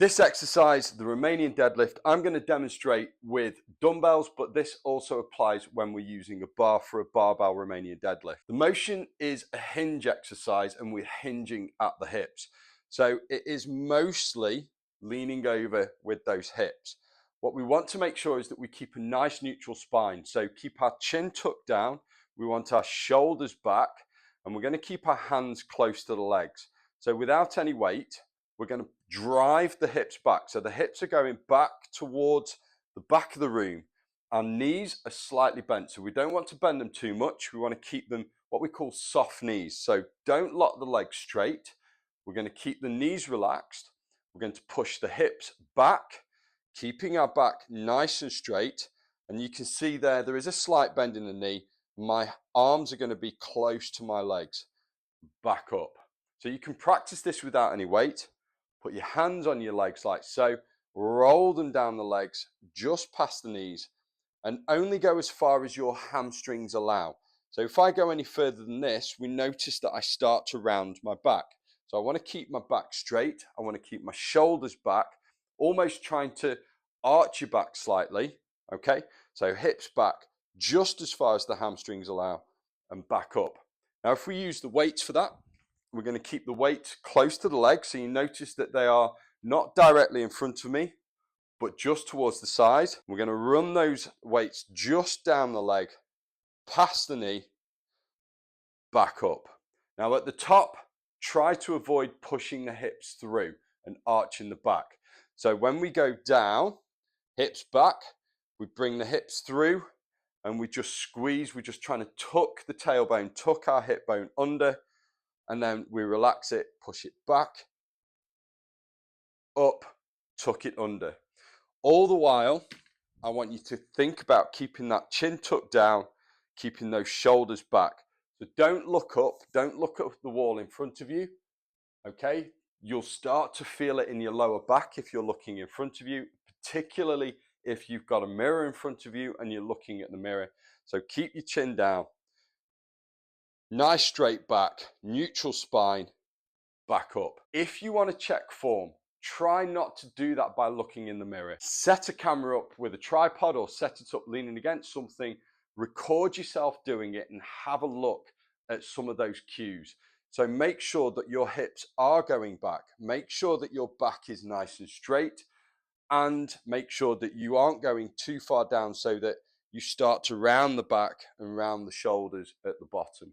This exercise, the Romanian deadlift, I'm going to demonstrate with dumbbells, but this also applies when we're using a bar for a barbell Romanian deadlift. The motion is a hinge exercise and we're hinging at the hips. So it is mostly leaning over with those hips. What we want to make sure is that we keep a nice neutral spine. So keep our chin tucked down. We want our shoulders back and we're going to keep our hands close to the legs. So without any weight, we're going to drive the hips back. So the hips are going back towards the back of the room. Our knees are slightly bent. So we don't want to bend them too much. We want to keep them what we call soft knees. So don't lock the legs straight. We're going to keep the knees relaxed. We're going to push the hips back, keeping our back nice and straight. And you can see there is a slight bend in the knee. My arms are going to be close to my legs. Back up. So you can practice this without any weight. Put your hands on your legs like so, roll them down the legs just past the knees and only go as far as your hamstrings allow. So if I go any further than this, we notice that I start to round my back. So I want to keep my back straight. I want to keep my shoulders back, almost trying to arch your back slightly. Okay, so hips back just as far as the hamstrings allow and back up. Now, if we use the weights for that, we're going to keep the weight close to the legs. So you notice that they are not directly in front of me, but just towards the side. We're going to run those weights just down the leg, past the knee, back up. Now at the top, try to avoid pushing the hips through and arching the back. So when we go down, hips back, we bring the hips through and we just squeeze. We're just trying to tuck the tailbone, tuck our hip bone under, and then we relax it, push it back, up, tuck it under. All the while, I want you to think about keeping that chin tucked down, keeping those shoulders back. So don't look up the wall in front of you, okay? You'll start to feel it in your lower back if you're looking in front of you, particularly if you've got a mirror in front of you and you're looking at the mirror. So keep your chin down. Nice straight back, neutral spine, back up. If you want to check form, try not to do that by looking in the mirror. Set a camera up with a tripod or set it up leaning against something. Record yourself doing it and have a look at some of those cues. So make sure that your hips are going back. Make sure that your back is nice and straight and make sure that you aren't going too far down so that you start to round the back and round the shoulders at the bottom.